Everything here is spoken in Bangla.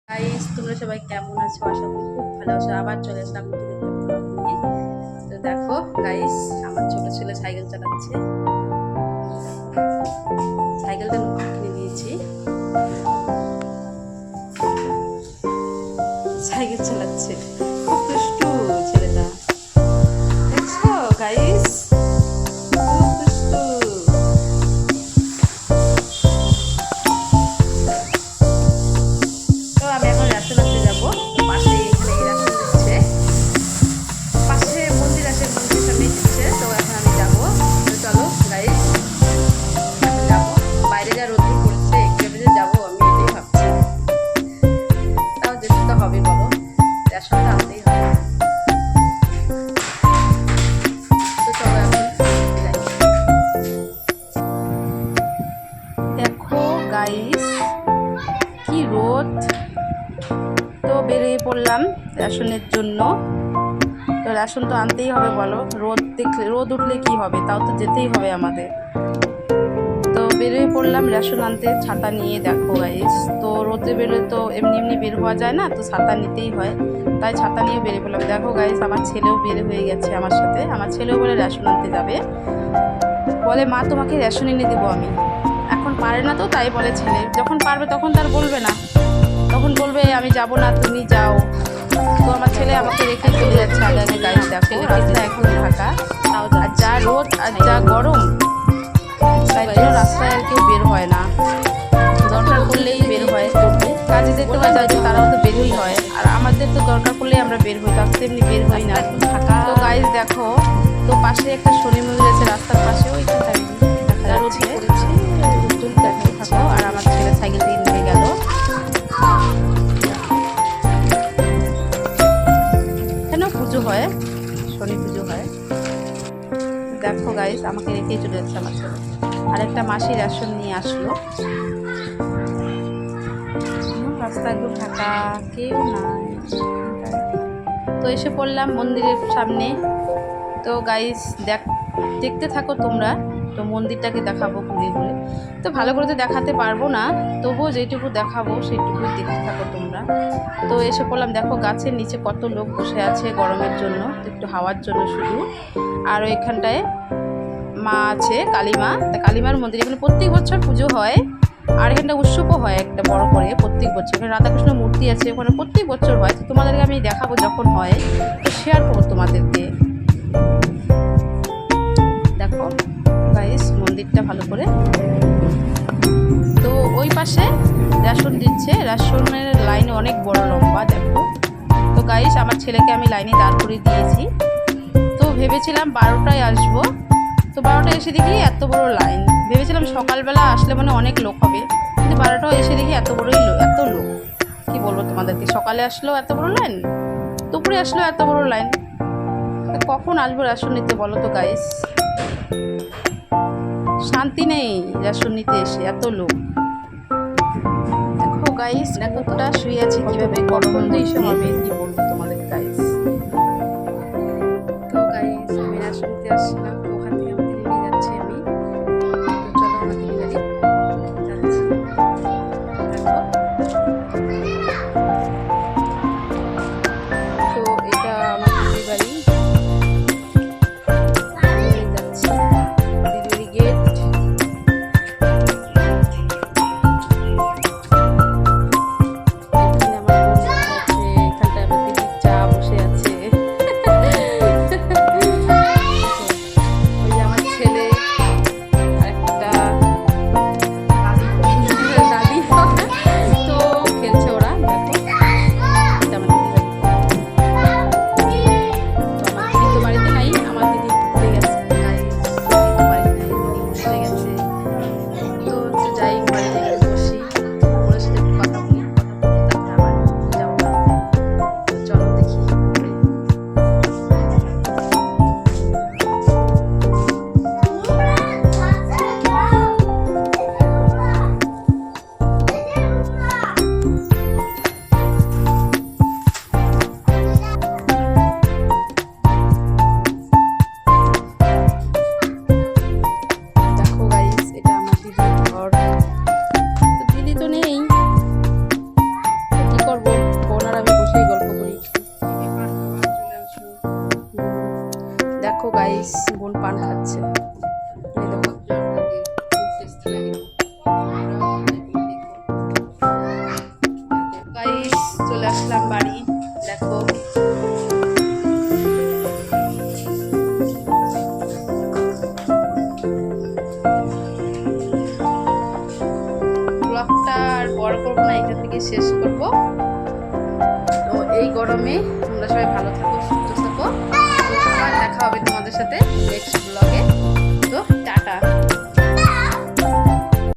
গাইস, তোমরা সবাই কেমন আছো? আশা করি খুব ভালো আছো। আবার চলে আসলাম নতুন একটা ব্লগ নিয়ে। তো দেখো গাইস, আমার ছোট ছেলে সাইকেল চালাচ্ছে। সাইকেলটা নতুন কিনে নিয়েছি। সাইকেল চালাচ্ছে, খুব দুষ্টু ছেলেটা। দেখছো গাইস, খুব দুষ্টু। তো আমি এখন রেশন আনতে যাবো। পাশে এখানে রেশন দিচ্ছে, পাশে মন্দির আছে, মন্দিরের সামনে দিচ্ছে। তো এখন আমি যাবো। তো চলো গাইস, এখন যাবো। বাইরে যা রোদ পড়ছে, একটু বেজে যাবো আমি, এটাই ভাবছি। তাও যেতে তো হবে, বলো, রেশনটা আনতেই হবে। তো চলো এখন যাই। দেখো গাইস, কি রোদ। তো বেরিয়ে পড়লাম রেশনের জন্য। তো রেশন তো আনতেই হবে, বলো, রোদ দেখলে, রোদ উঠলে কি হবে, তাও তো যেতেই হবে আমাদের। তো বেরিয়ে পড়লাম রেশন আনতে ছাতা নিয়ে। দেখো গাইস, তো রোদে বেরোলে তো এমনি এমনি বের হওয়া যায় না, তো ছাতা নিতেই হয়। তাই ছাতা নিয়ে বেরিয়ে পড়লাম। দেখো গাইস, আমার ছেলেও বের হয়ে গেছে আমার সাথে। আমার ছেলেও বলে রেশন আনতে যাবে, বলে মা তোমাকে রেশন এনে দেবো আমি। এখন পারে না, তো তাই বলে ছেলে। যখন পারবে তখন তার বলবে না, তখন বলবে আমি যাব না, তুমি যাও। তো আমার ছেলে আমাকে রেখে চলে যাচ্ছে আগে আগে। গাইস দেখো, রাস্তা এখন ঢাকা, আর যা রোদ আর যা গরম, তাই জন্য রাস্তায় আর কেউ বের হয় না। দরকার করলেই বের হয়, কাজে যেতে হয় যাদের, তারাও তো বেরই হয়। আর আমাদের তো দরকার করলেই আমরা বের হই, তার তেমনি বের হই না। তো গাইস দেখো, তো পাশে একটা শনি মন্দির আছে রাস্তার পাশে, ওইখানটায় দেখা যাচ্ছে। দেখতে থাকো। আর আমার ছেলে সাইকেল দিয়ে নিয়ে গেল। কেন পুজো হয়, শনি পুজো হয়। দেখো গাইস, আমাকে রেখেই চলে যাচ্ছে আমার ছেলে। আর একটা মাসি রেশন নিয়ে আসলো। রাস্তা একদম ফাঁকা, কেউ নাই। তো এসে পড়লাম মন্দিরের সামনে। তো গাইস দেখতে থাকো তোমরা। তো মন্দিরটাকে দেখাবো ঘুরে ঘুরে। তো ভালো করে তো দেখাতে পারবো না, তবুও যেটুকু দেখাবো সেইটুকু দেখতে থাকো তোমরা। তো এসে পড়লাম। দেখো গাছের নিচে কত লোক বসে আছে গরমের জন্য, একটু হাওয়ার জন্য শুধু। আর ওইখানটায় মা আছে, কালীমা। তা কালীমার মন্দির, এখানে প্রত্যেক বছর পুজো হয়। আর এখানটা উৎসবও হয় একটা বড় করে প্রত্যেক বছর। এখানে রাধাকৃষ্ণ মূর্তি আছে, ওখানে প্রত্যেক বছর হয়। তো তোমাদেরকে আমি দেখাবো যখন হয়, তো শেয়ার করবো তোমাদেরকে। দেখো গাইস মন্দিরটা ভালো করে। তো ওই পাশে রেশন দিচ্ছে, রেশনের লাইন অনেক বড় লম্বা। দেখো তো গাইস, আমার ছেলেকে আমি লাইনে দাঁড় করে দিয়েছি। তো ভেবেছিলাম 12টায় আসবো, তো 12টায় এসে দেখি এত বড় লাইন। ভেবেছিলাম সকালবেলা আসলে মানে অনেক লোক হবে, কিন্তু 12টায় এসে দেখি এত বড়ই লোক, এত লোক। কি বলবো তোমাদেরকে, সকালে আসলেও এত বড় লাইন, দুপুরে আসলেও এত বড় লাইন। কখন আসবো রেশন নিতে বলো তো গাইস, শান্তি নেই রেশন নিতে এসে, এত লোক। দেখো গাইস, কুকুরটা শুয়ে আছে কিভাবে, গরম তো এসে হবে, কি বলবো তোমাদের গাইস। তো গাইস, আমি রেশন নিতে আসছিলাম, তো ওখান থেকে আমাকে নিয়ে যাচ্ছি আমি। তো চলো আমাকে নিয়ে যাচ্ছি। দেখো, তো এটা আমার দিদির বাড়ি। যাচ্ছি দিদির গেট। এখানে আমার বোন আছে, এখানটায় আমার দিদির চা। শেষ করব। তো এই গরমে তোমরা সবাই ভালো থাকো, সুস্থ থাকো। দেখা হবে তোমাদের সাথে নেক্সট